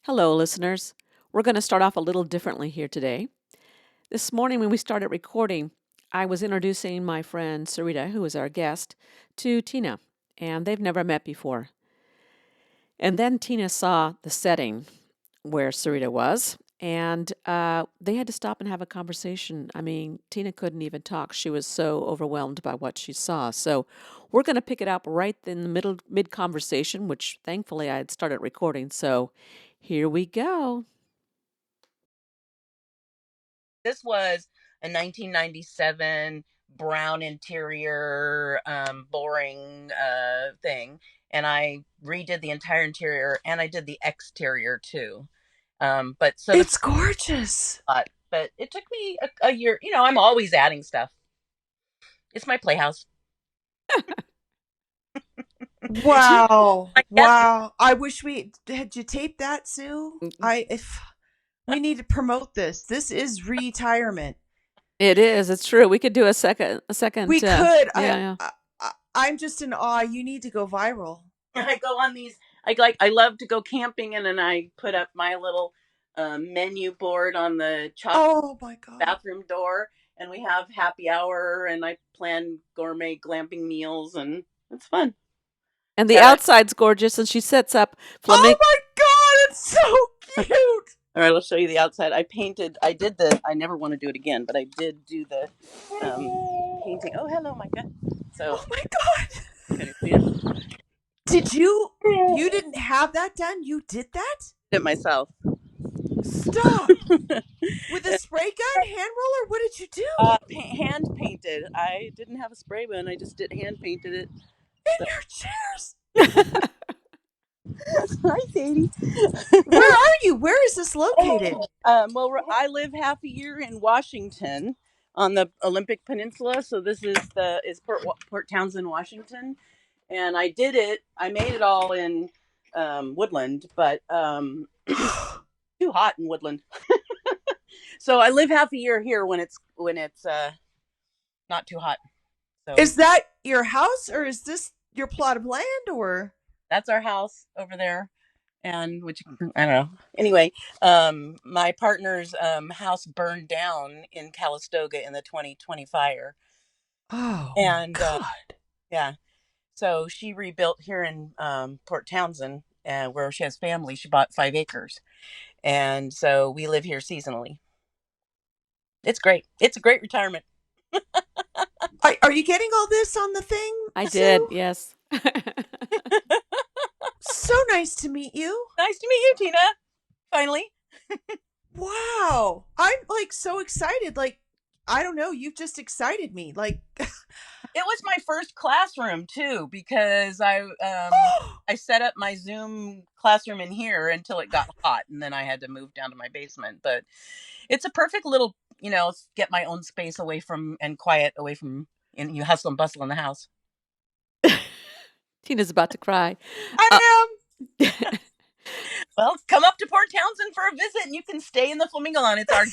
Hello, listeners. We're going to start off a little differently here today. This morning, when we started recording, I was introducing my friend Sarita, who is our guest, to Tina, and they've never met before. And then Tina saw the setting where Sarita was, and they had to stop and have a conversation. I mean, Tina couldn't even talk. She was so overwhelmed by what she saw. So we're going to pick it up right in the mid conversation, which thankfully I had started recording. So here we go. This was a 1997 brown interior, boring thing, and I redid the entire interior and I did the exterior too. But so It's gorgeous. but it took me a year. I'm always adding stuff. It's my playhouse. Wow. I guess Wow. I wish we had you taped that, Sue. If we need to promote this. This is re-tirement. It is. It's true. We could do a second. We could. Yeah. I'm just in awe. You need to go viral. I go on these. I love to go camping, and then I put up my little menu board on the Oh my God. bathroom door, and we have happy hour, and I plan gourmet glamping meals, and it's fun. And the outside's gorgeous, and she sets up flamingo. Oh my God, it's so cute. All right, I'll show you the outside. I never want to do it again, but I did do the painting. Oh, hello, Micah. So, Oh my God. Did you didn't have that done? You did that? Did it myself. Stop. With a spray gun, hand roller? What did you do? Hand painted. I didn't have a spray gun. I just hand painted it. In your chairs. Hi, Sadie. Where are you? Where is this located? Well, I live half a year in Washington on the Olympic Peninsula. So this is Port Townsend, Washington, and I made it all in Woodland, but too hot in Woodland. So I live half a year here when it's not too hot. So is that your house, or is this your plot of land, or? That's our house over there, and which I don't know. Anyway, my partner's house burned down in Calistoga in the 2020 fire. Oh, and God. Yeah, so she rebuilt here in Port Townsend, where she has family. She bought 5 acres, and so we live here seasonally. It's great. It's a great retirement. Are you getting all this on the thing? I Sue? did, yes. So nice to meet you. Nice to meet you, Tina. Finally. Wow. I'm like so excited. Like, I don't know. You've just excited me. Like, it was my first classroom too, because I set up my Zoom classroom in here until it got hot, and then I had to move down to my basement. But it's a perfect little, get my own space away from and quiet away from you hustle and bustle in the house. Tina's about to cry. I am. Well, come up to Port Townsend for a visit, and you can stay in the Flamingo Lawn. It's our.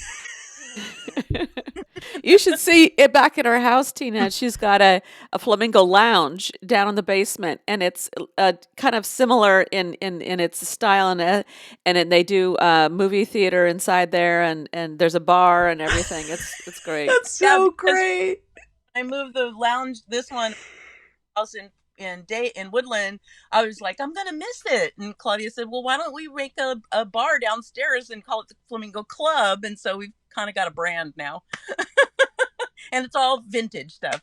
You should see it back at her house, Tina. She's got a flamingo lounge down in the basement, and it's kind of similar in its style, and they do movie theater inside there, and there's a bar and everything. It's great. That's so great. I moved the lounge, this one, house in Woodland. I was like, I'm gonna miss it, and Claudia said, well, why don't we make a bar downstairs and call it the Flamingo Club? And so we've kind of got a brand now. And it's all vintage stuff,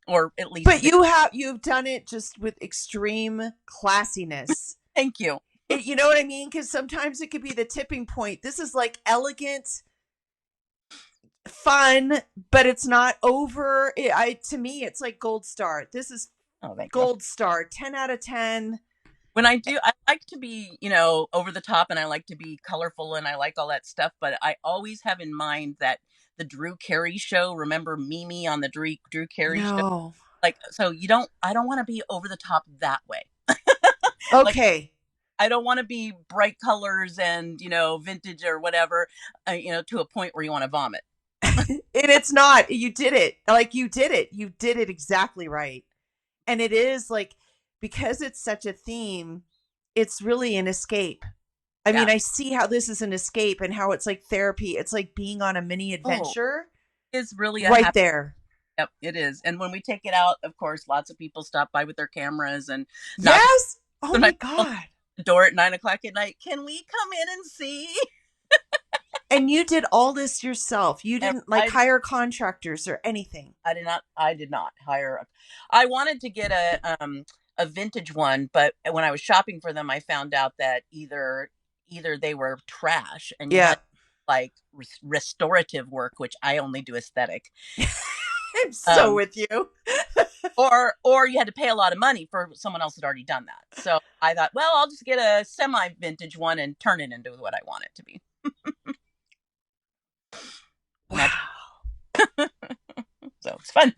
or at least. But you've done it just with extreme classiness. Thank you. You know what I mean? Because sometimes it could be the tipping point. This is like elegant, fun, but it's not over. To me, it's like gold star. This is gold star, 10 out of 10. When I like to be, over the top, and I like to be colorful, and I like all that stuff. But I always have in mind that the Drew Carey show. Remember Mimi on the Drew Carey show? Like, so I don't want to be over the top that way. Okay. Like, I don't want to be bright colors and, vintage or whatever, to a point where you want to vomit. And it's not. You did it. Like, you did it. You did it exactly right. And it is like, because it's such a theme, it's really an escape. I mean, Yeah. I see how this is an escape and how it's like therapy. It's like being on a mini Oh, adventure it's really a right happy. there. Yep, it is. And when we take it out, of course, lots of people stop by with their cameras and knock. Yes. Oh my Sometimes on God. the door at 9 o'clock at night. Can we come in and see? And you did all this yourself. You And didn't like hire contractors or anything. I did not. I did not hire. I wanted to get a vintage one, but when I was shopping for them, I found out that either they were trash and you Yeah. had like restorative work, which I only do aesthetic, I'm so um, with you. or you had to pay a lot of money for someone else had already done that. So I thought, well, I'll just get a semi vintage one and turn it into what I want it to be. Wow. So it's fun.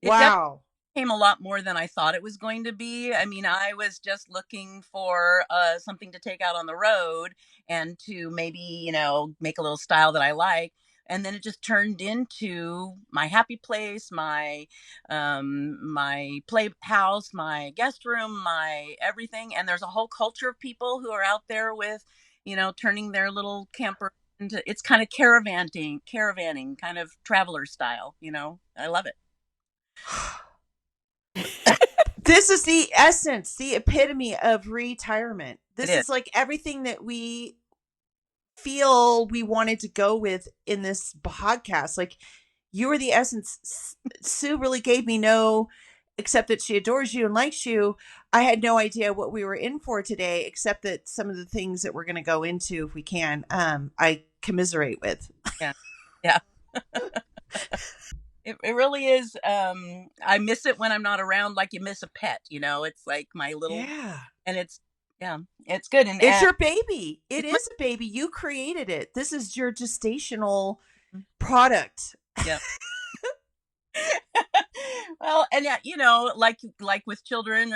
It Wow. became a lot more than I thought it was going to be. I mean, I was just looking for something to take out on the road and to maybe, make a little style that I like. And then it just turned into my happy place, my playhouse, my guest room, my everything. And there's a whole culture of people who are out there with, turning their little camper into, it's kind of caravanning, kind of traveler style. I love it. This is the essence, the epitome of retirement. This It is like everything that we feel we wanted to go with in this podcast. Like, you were the essence. Sue really gave me no, except that she adores you and likes you. I had no idea what we were in for today, except that some of the things that we're going to go into, if we can, I commiserate with. Yeah. Yeah. It really is. I miss it when I'm not around, like you miss a pet, it's like my little, Yeah. and it's good. And It's your baby. It is a baby. You created it. This is your gestational product. yeah. Well, and like with children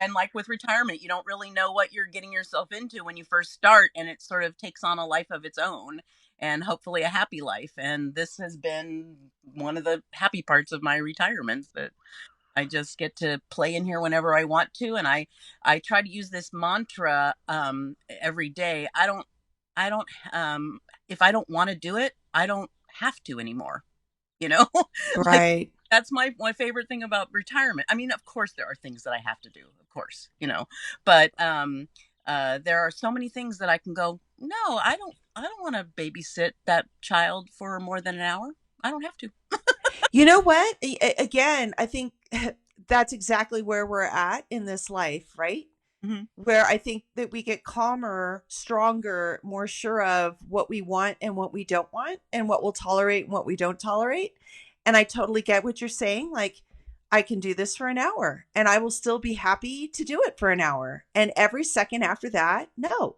and like with retirement, you don't really know what you're getting yourself into when you first start, and it sort of takes on a life of its own and hopefully a happy life. And this has been one of the happy parts of my retirement, that I just get to play in here whenever I want to. And I try to use this mantra every day. I don't if I don't want to do it, I don't have to anymore. Like, Right. that's my favorite thing about retirement. I mean, of course there are things that I have to do, of course, but there are so many things that I can go, no, I don't want to babysit that child for more than an hour. I don't have to. You know what? Again, I think that's exactly where we're at in this life, right? Mm-hmm. Where I think that we get calmer, stronger, more sure of what we want and what we don't want, and what we'll tolerate and what we don't tolerate. And I totally get what you're saying. Like, I can do this for an hour and I will still be happy to do it for an hour. And every second after that, no.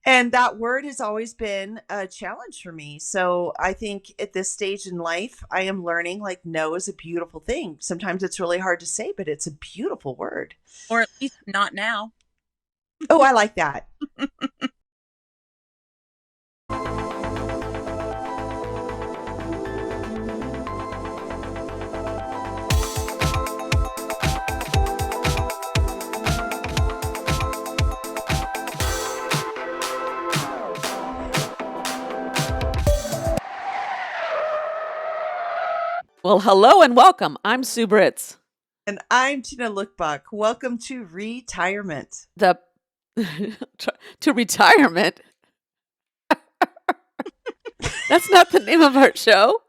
And that word has always been a challenge for me. So I think at this stage in life, I am learning like no is a beautiful thing. Sometimes it's really hard to say, but it's a beautiful word. Or at least not now. Oh, I like that. Well, hello and welcome. I'm Sue Britz. And I'm Tina Lokkbakk. Welcome to Retirement. To retirement. That's not the name of our show.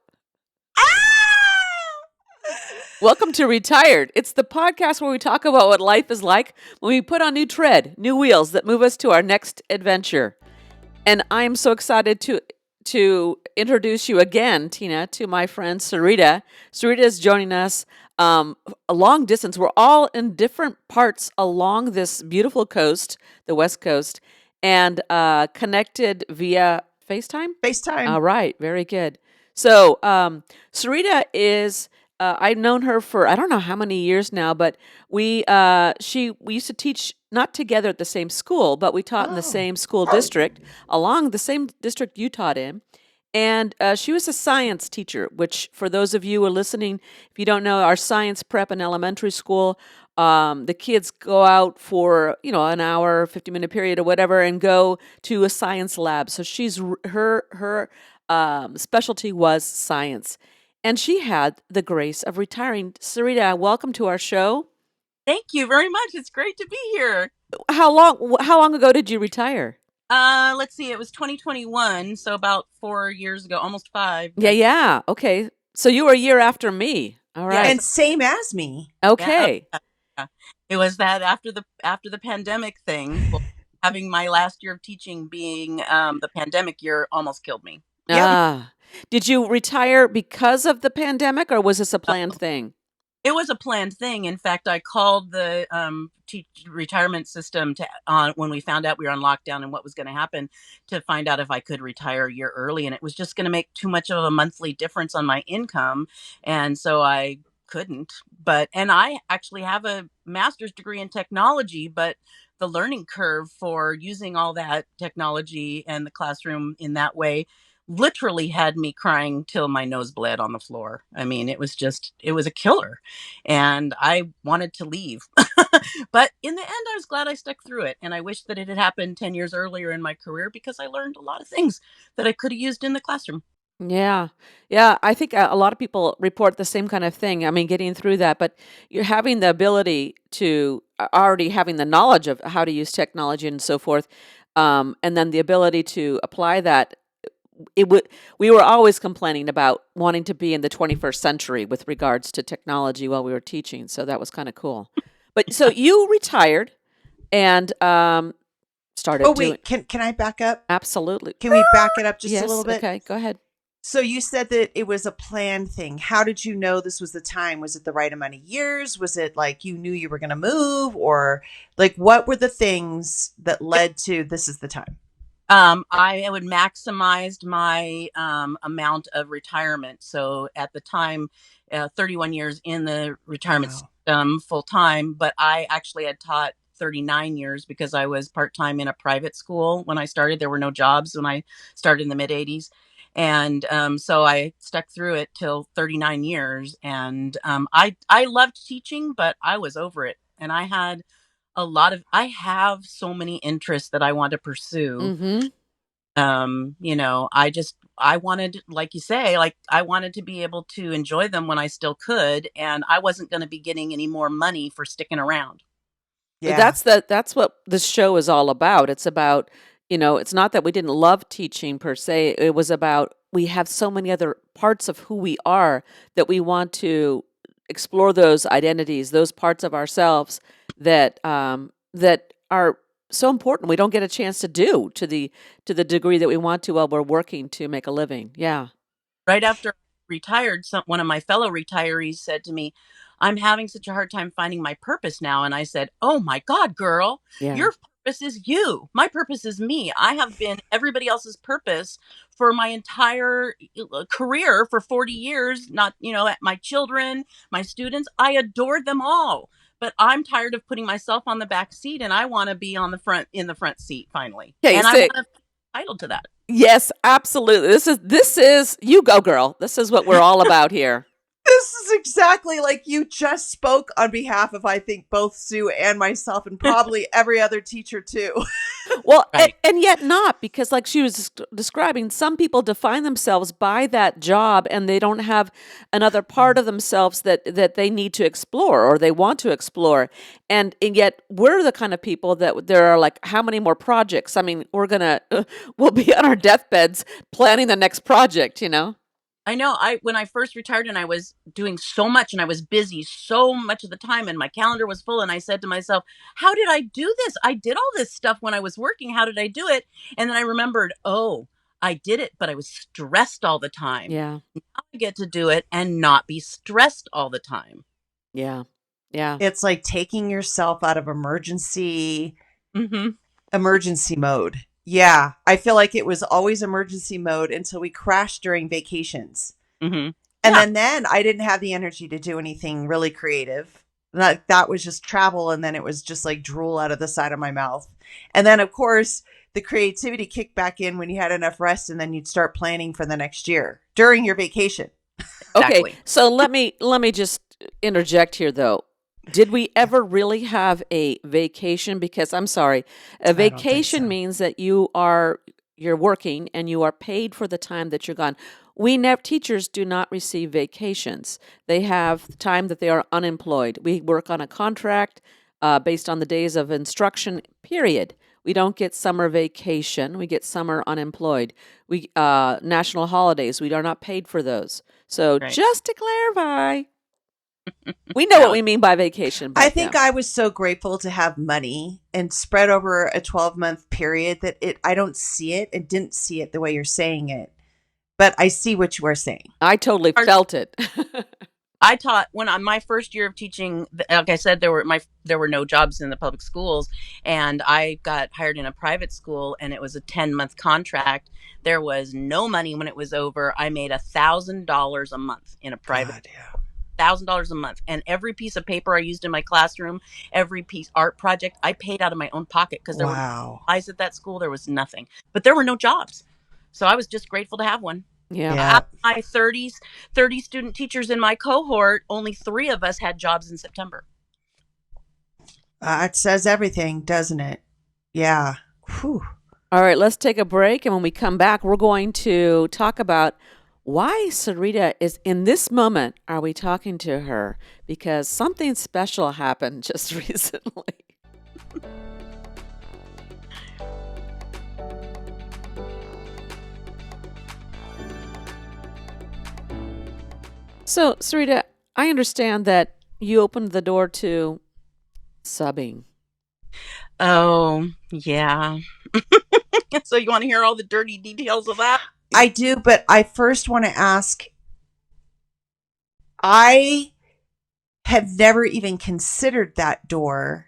Welcome to Retired. It's the podcast where we talk about what life is like when we put on new tread, new wheels that move us to our next adventure. And I'm so excited to introduce you again, Tina, to my friend Sarita. Sarita is joining us a long distance. We're all in different parts along this beautiful coast, the West Coast, and connected via FaceTime? FaceTime. All right, very good. So Sarita is... I've known her for I don't know how many years now, but we used to teach not together at the same school, but we taught in the same school district, along the same district you taught in. And she was a science teacher, which for those of you who are listening, if you don't know, our science prep in elementary school the kids go out for, an hour, 50-minute period or whatever, and go to a science lab. So her specialty was science. And she had the grace of retiring. Sarita, welcome to our show. Thank you very much. It's great to be here. How long ago did you retire? Let's see. It was 2021, so about 4 years ago, almost 5. Yeah. Okay. So you were a year after me. All right. And same as me. Okay. Yeah. It was that after the pandemic thing, well, having my last year of teaching being the pandemic year almost killed me. Yep. Did you retire because of the pandemic, or was this a planned thing? It was a planned thing. In fact, I called the retirement system when we found out we were on lockdown and what was going to happen, to find out if I could retire a year early. And it was just going to make too much of a monthly difference on my income. And so I couldn't. And I actually have a master's degree in technology, but the learning curve for using all that technology and the classroom in that way literally had me crying till my nose bled on the floor. I mean, it was a killer, and I wanted to leave. But in the end, I was glad I stuck through it. And I wish that it had happened 10 years earlier in my career, because I learned a lot of things that I could have used in the classroom. Yeah. Yeah. I think a lot of people report the same kind of thing. I mean, getting through that, but you're having the ability to already having the knowledge of how to use technology and so forth. And then the ability to apply that. We were always complaining about wanting to be in the 21st century with regards to technology while we were teaching. So that was kind of cool. But so you retired and started Oh, doing. wait, can I back up? Absolutely. Can we back it up just Yes. a little bit? Okay. Go ahead. So you said that it was a planned thing. How did you know this was the time? Was it the right amount of years? Was it like you knew you were going to move, or like what were the things that led to this is the time? I would maximized my amount of retirement. So at the time, 31 years in the retirement system full time, but I actually had taught 39 years because I was part time in a private school when I started. There were no jobs when I started in the mid 80s. And so I stuck through it till 39 years. And I loved teaching, but I was over it. And I have so many interests that I want to pursue. Mm-hmm. I wanted, like you say, like I wanted to be able to enjoy them when I still could, and I wasn't going to be getting any more money for sticking around. Yeah. That's what this show is all about. It's about, it's not that we didn't love teaching per se. It was about we have so many other parts of who we are that we want to explore those identities, those parts of ourselves that that are so important. We don't get a chance to do to the degree that we want to while we're working to make a living. Yeah. Right after I retired, one of my fellow retirees said to me, "I'm having such a hard time finding my purpose now." And I said, "Oh my God, girl, Yeah. your purpose is you. My purpose is me. I have been everybody else's purpose for my entire career for 40 years. Not, my children, my students, I adored them all. But I'm tired of putting myself on the back seat, and I want to be in the front seat finally. Okay, And I so want to be entitled to that." yes, absolutely. This is you go, girl. This is what we're all about here. This is exactly like you just spoke on behalf of, I think, both Sue and myself, and probably every other teacher too. Well, Right. and yet not, because like she was describing, some people define themselves by that job and they don't have another part of themselves that they need to explore or they want to explore. And yet we're the kind of people that there are like, how many more projects? I mean, we'll be on our deathbeds planning the next project, I know. When I first retired and I was doing so much and I was busy so much of the time and my calendar was full, and I said to myself, "How did I do this? I did all this stuff when I was working. How did I do it?" And then I remembered, "Oh, I did it, but I was stressed all the time. Yeah. Now I get to do it and not be stressed all the time." Yeah. Yeah. It's like taking yourself out of emergency mode. Yeah, I feel like it was always emergency mode until we crashed during vacations. Mm-hmm. And then I didn't have the energy to do anything really creative. That was just travel, and then it was just like drool out of the side of my mouth. And then, of course, the creativity kicked back in when you had enough rest, and then you'd start planning for the next year during your vacation. Okay, Exactly. so let me just interject here though. Did we ever really have a vacation? Because I'm sorry, a I don't think vacation so. means that you're working and you are paid for the time that you're gone. Teachers do not receive vacations. They have time that they are unemployed. We work on a contract based on the days of instruction, period. We don't get summer vacation. We get summer unemployed. We national holidays. We are not paid for those. So Right. just to clarify, we know what No. we mean by vacation, I but think yeah. I was so grateful to have money and spread over a 12-month period that I don't see it and didn't see it the way you're saying it. But I see what you are saying. I totally Our- felt it. I taught when on my first year of teaching. Like I said, there were no jobs in the public schools, and I got hired in a private school, and it was a 10-month contract. There was no money when it was over. I made $1,000 a month in a private. God, yeah. $1,000 a month, and every piece of paper I used in my classroom, every piece art project, I paid out of my own pocket because there were Wow. eyes at that school. There was nothing, but there were no jobs, so I was just grateful to have one. Yeah. Yeah. Out of my 30 student teachers in my cohort, only 3 of us had jobs in September. It says everything, doesn't it? Yeah. Whew. All right, let's take a break. And when we come back, we're going to talk about why Sarita is in this moment. Are we talking to her? Because something special happened just recently. So, Sarita, I understand that you opened the door to subbing. Oh, yeah. So you want to hear all the dirty details of that? I do, but I first want to ask, I have never even considered that door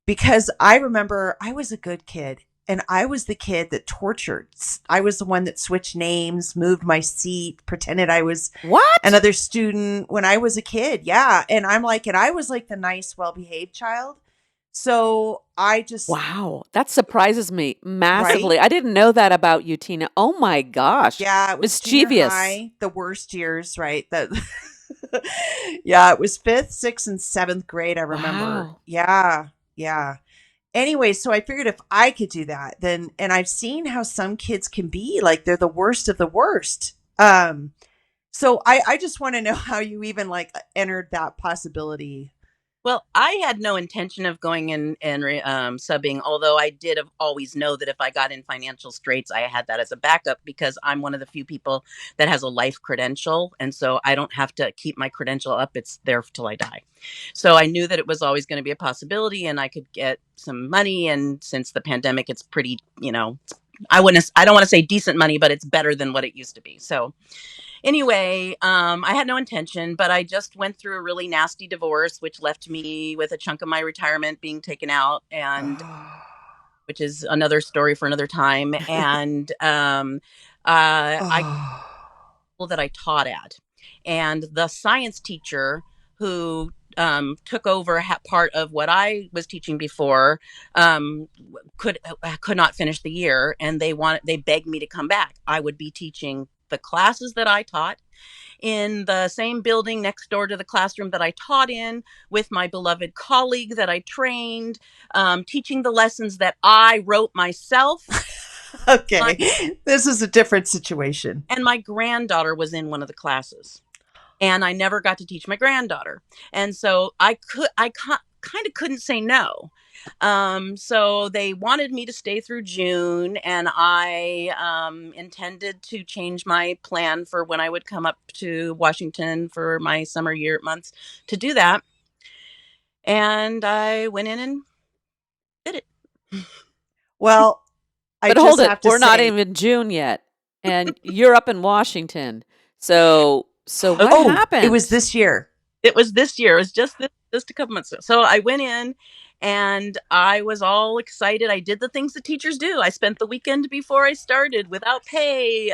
because I remember I was a good kid and I was the kid that tortured. I was the one that switched names, moved my seat, pretended I was What? another student when I was a kid. Yeah. And I was like the nice, well behaved child. So I just, Wow, that surprises me massively. I didn't know that about you, Tina. Oh my gosh. yeah, it was junior Mischievous. high, the worst years, right? Yeah, it was 5th, 6th, and 7th grade. I remember. Wow. Yeah, yeah. Anyway, so I figured if I could do that, then, and I've seen how some kids can be like they're the worst of the worst. So I just want to know how you even like entered that possibility. Well, I had no intention of going in and subbing, although I did have always know that if I got in financial straits, I had that as a backup because I'm one of the few people that has a life credential. And so I don't have to keep my credential up. It's there till I die. So I knew that it was always going to be a possibility and I could get some money. And since the pandemic, it's pretty, I don't want to say decent money, but it's better than what it used to be. So anyway, I had no intention, but I just went through a really nasty divorce, which left me with a chunk of my retirement being taken out, and which is another story for another time. And I that I taught at, and the science teacher who took over part of what I was teaching before could not finish the year, and they begged me to come back. I would be teaching the classes that I taught in the same building next door to the classroom that I taught in with my beloved colleague that I trained, teaching the lessons that I wrote myself. Okay, this is a different situation. And my granddaughter was in one of the classes. And I never got to teach my granddaughter. And so I kind of couldn't say no. So they wanted me to stay through June, and I intended to change my plan for when I would come up to Washington for my summer year months to do that. And I went in and did it. Well, But hold it, we're not even June yet, and you're up in Washington. So what happened? It was this year. It was this year. It was just a couple months ago. So I went in and I was all excited. I did the things that teachers do. I spent the weekend before I started without pay,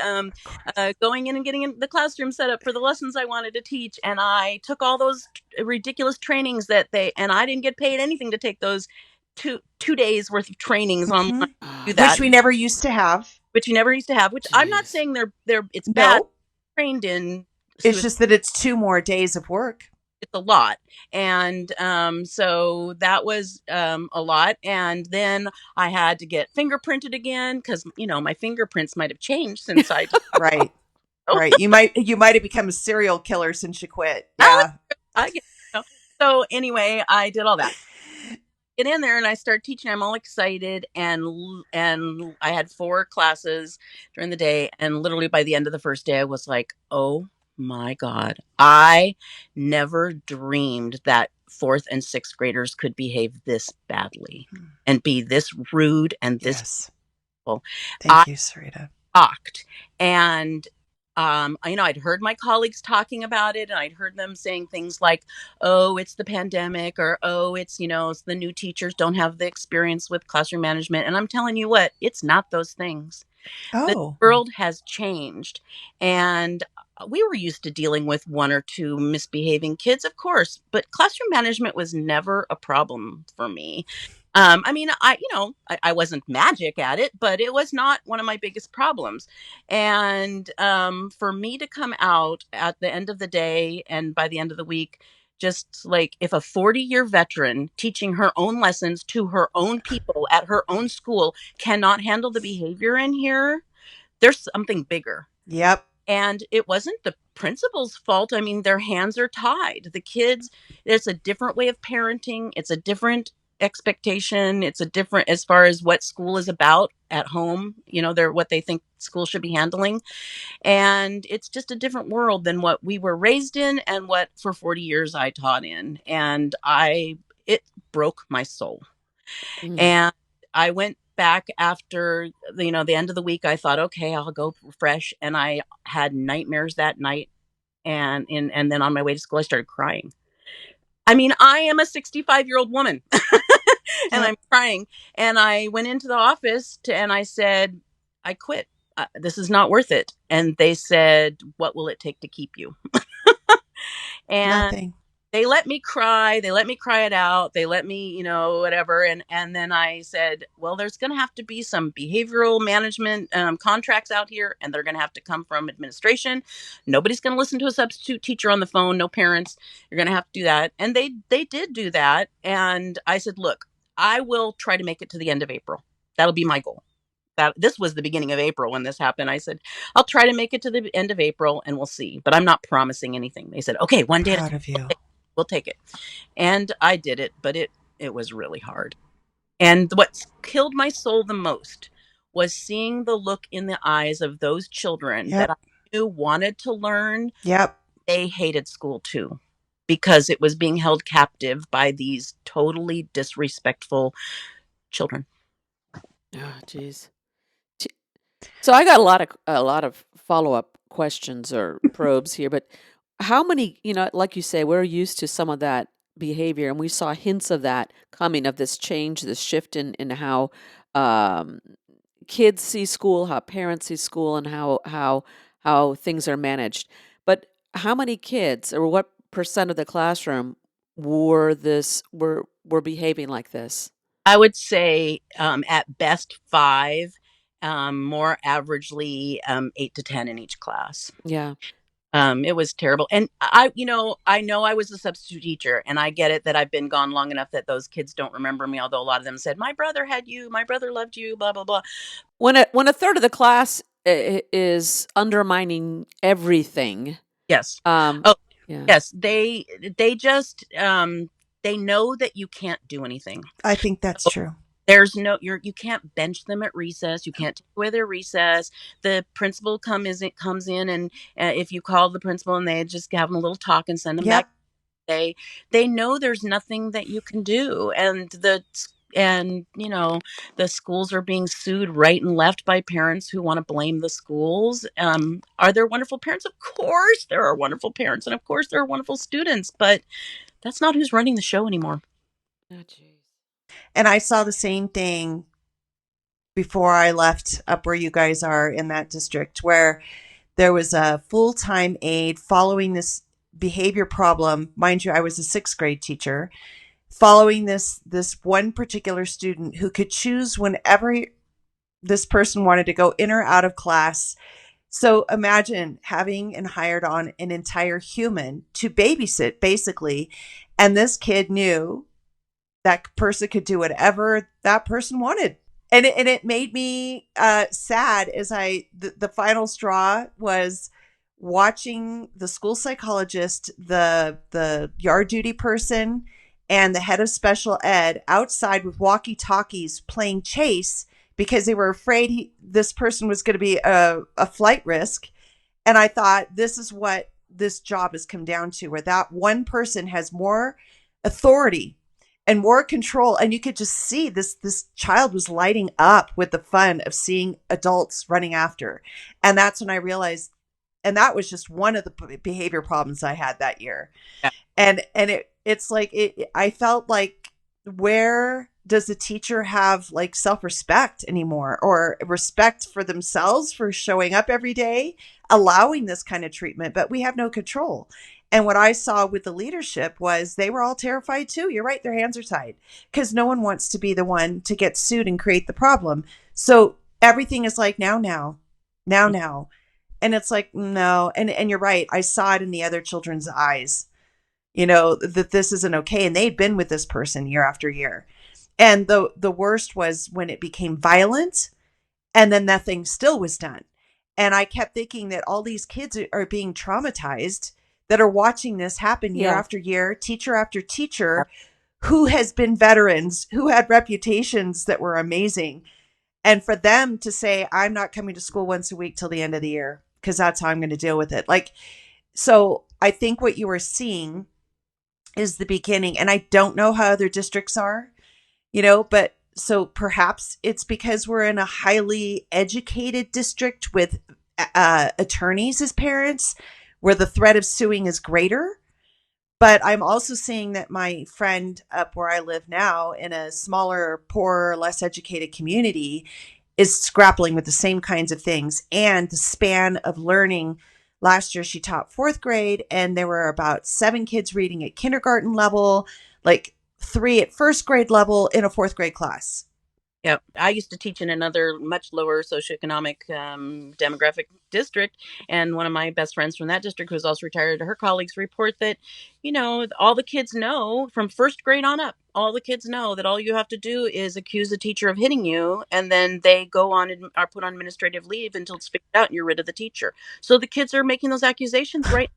going in and getting in the classroom set up for the lessons I wanted to teach. And I took all those ridiculous trainings and I didn't get paid anything to take those two days worth of trainings online. Do that, which we never used to have. Which Jeez. I'm not saying it's No. bad. Trained in. It's just that it's 2 more days of work. it's a lot. And so that was a lot. And then I had to get fingerprinted again because, my fingerprints might have changed since I did. Right. Oh, Right. You might have become a serial killer since you quit. I, Yeah. I get, So anyway, I did all that. Get in there and I start teaching. I'm all excited, and I had 4 classes during the day, and literally by the end of the first day, I was like, "Oh my God, I never dreamed that fourth and sixth graders could behave this badly and be this rude and this Yes. hateful." Thank you, Sarita. Shocked. And I'd heard my colleagues talking about it, and I'd heard them saying things like, "Oh, it's the pandemic," or "Oh, it's the new teachers don't have the experience with classroom management." And I'm telling you what, it's not those things. The Oh, world has changed, and we were used to dealing with 1 or 2 misbehaving kids, of course, but classroom management was never a problem for me. I mean, I wasn't magic at it, but it was not one of my biggest problems. And for me to come out at the end of the day and by the end of the week, just like if a 40-year veteran teaching her own lessons to her own people at her own school cannot handle the behavior in here, there's something bigger. yep. And it wasn't the principal's fault. I mean, their hands are tied. The kids, it's a different way of parenting. It's a different expectation. It's a different as far as what school is about at home. They're what they think school should be handling. And it's just a different world than what we were raised in and what for 40 years I taught in. And it broke my soul. Mm. And I went back after the end of the week. I thought, okay, I'll go fresh, and I had nightmares that night. And then on my way to school, I started crying. I mean, I am a 65-year-old woman, and Yep. I'm crying. And I went into the office and I said, I quit. This is not worth it. And they said, what will it take to keep you? And Nothing. they let me cry. They let me cry it out. They let me, whatever. And then I said, well, there's going to have to be some behavioral management contracts out here, and they're going to have to come from administration. Nobody's going to listen to a substitute teacher on the phone. No parents. You're going to have to do that. And they did do that. And I said, look, I will try to make it to the end of April. That'll be my goal. This was the beginning of April when this happened. I said, I'll try to make it to the end of April and we'll see, but I'm not promising anything. They said, okay, one day at a Proud time. of you. We'll take it. And I did it, but it was really hard. And what killed my soul the most was seeing the look in the eyes of those children that I Yep. knew wanted to learn. Yep. They hated school too, because it was being held captive by these totally disrespectful children. Oh, geez. So I got a lot of follow-up questions or probes here, but how many, like you say, we're used to some of that behavior, and we saw hints of that coming, of this change, this shift in how um, kids see school, how parents see school, and how things are managed. But how many kids, or what percent of the classroom were behaving like this? I would say at best 5, more averagely 8 to 10 in each class. Yeah. It was terrible. And I know I was a substitute teacher, and I get it that I've been gone long enough that those kids don't remember me, although a lot of them said, my brother had you, my brother loved you, blah, blah, blah. When a third of the class is undermining everything, Yes. um, Oh, yeah, yes. They just, they know that you can't do anything. I think that's true. There's you can't bench them at recess. You can't take away their recess. The principal comes in, and if you call the principal and they just have them a little talk and send them back, Yep. they know there's nothing that you can do. And the schools are being sued right and left by parents who want to blame the schools. Are there wonderful parents? Of course there are wonderful parents, and of course there are wonderful students, but that's not who's running the show anymore. oh, jeez. And I saw the same thing before I left up where you guys are in that district, where there was a full-time aide following this behavior problem. Mind you, I was a 6th grade teacher, following this one particular student who could choose whenever this person wanted to go in or out of class, So imagine having and hired on an entire human to babysit, basically. And this kid knew that person could do whatever that person wanted. And it made me sad as the final straw was watching the school psychologist, the yard duty person, and the head of special ed outside with walkie talkies playing chase because they were afraid this person was going to be a flight risk. And I thought, this is what this job has come down to, where that one person has more authority and more control. And you could just see this child was lighting up with the fun of seeing adults running after. And that's when I realized, and that was just one of the behavior problems I had that year. Yeah. And it's like, I felt like, where does the teacher have like self-respect anymore, or respect for themselves for showing up every day, allowing this kind of treatment? But we have no control. And what I saw with the leadership was they were all terrified too. You're right. Their hands are tied because no one wants to be the one to get sued and create the problem. So everything is like now. And it's like, no. And you're right. I saw it in the other children's eyes, that this isn't okay. And they'd been with this person year after year. And the worst was when it became violent and then nothing still was done. And I kept thinking that all these kids are being traumatized that are watching this happen year after year, teacher after teacher, who has been veterans, who had reputations that were amazing. And for them to say, I'm not coming to school once a week till the end of the year, because that's how I'm going to deal with it. So I think what you are seeing is the beginning. And I don't know how other districts are, but so perhaps it's because we're in a highly educated district with attorneys as parents, where the threat of suing is greater. But I'm also seeing that my friend up where I live now, in a smaller, poorer, less educated community, is grappling with the same kinds of things. And the span of learning, last year she taught fourth grade, and there were about 7 kids reading at kindergarten level, like 3 at first grade level in a fourth grade class. Yep. I used to teach in another much lower socioeconomic demographic district. And one of my best friends from that district, who's also retired, her colleagues report that, all the kids know from first grade on up, all the kids know that all you have to do is accuse a teacher of hitting you. And then they go on and are put on administrative leave until it's figured out and you're rid of the teacher. So the kids are making those accusations right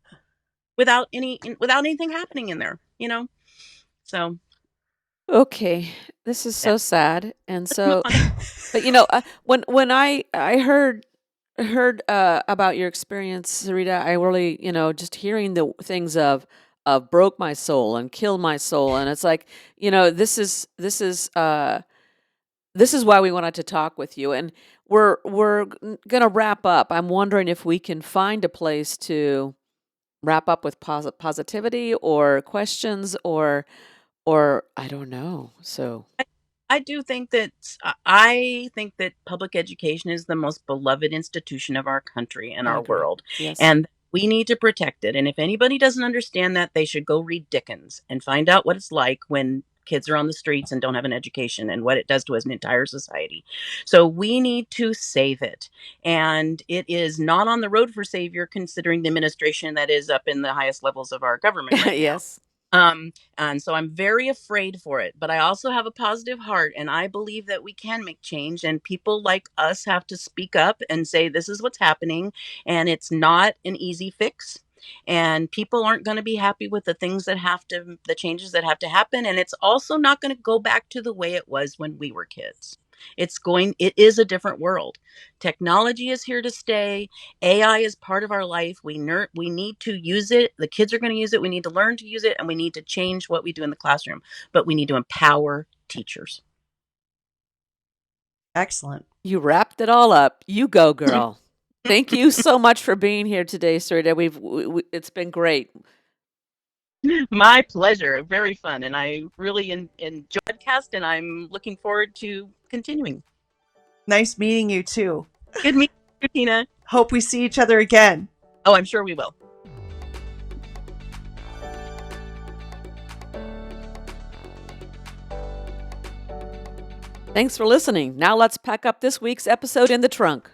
without anything happening in there, So. Okay, this is so sad, and Let's move so, on. but when I heard about your experience, Sarita, I really, just hearing the things of broke my soul and killed my soul, and it's like, this is why we wanted to talk with you, and we're gonna wrap up. I'm wondering if we can find a place to wrap up with positivity or questions or I don't know. So I do think that I think that public education is the most beloved institution of our country and I our agree. world, Yes. and we need to protect it. And if anybody doesn't understand that, they should go read Dickens and find out what it's like when kids are on the streets and don't have an education and what it does to us an entire society. So we need to save it. And it is not on the road for savior, considering the administration that is up in the highest levels of our government right now. Yes. And so I'm very afraid for it, but I also have a positive heart, and I believe that we can make change, and people like us have to speak up and say, this is what's happening. And it's not an easy fix. And people aren't going to be happy with the changes that have to happen. And it's also not going to go back to the way it was when we were kids. It is a different world. Technology is here to stay. AI is part of our life. We need to use it. The kids are going to use it. We need to learn to use it, and we need to change what we do in the classroom. But we need to empower teachers. Excellent. You wrapped it all up. You go, girl. Thank you so much for being here today, Sarita. It's been great. My pleasure. Very fun. And I really enjoyed the podcast, and I'm looking forward to continuing. Nice meeting you too. Good meeting you, Tina. Hope we see each other again. Oh, I'm sure we will. Thanks for listening. Now let's pack up this week's episode in the trunk.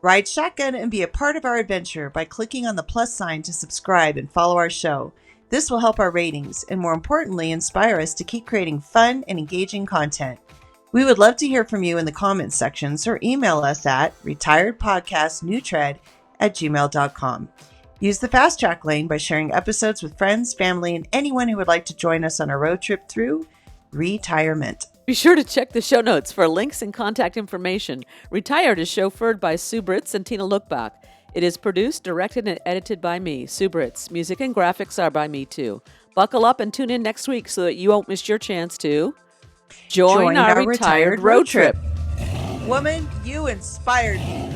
Ride shotgun and be a part of our adventure by clicking on the plus sign to subscribe and follow our show. This will help our ratings and, more importantly, inspire us to keep creating fun and engaging content. We would love to hear from you in the comments sections or email us at retiredpodcastnewtread@gmail.com. Use the fast track lane by sharing episodes with friends, family, and anyone who would like to join us on a road trip through re-tirement. Be sure to check the show notes for links and contact information. Retired is chauffeured by Sue Britz and Tina Lokkbakk. It is produced, directed, and edited by me, Sue Britz. Music and graphics are by me, too. Buckle up and tune in next week so that you won't miss your chance to join our retired road trip. Woman, you inspired me.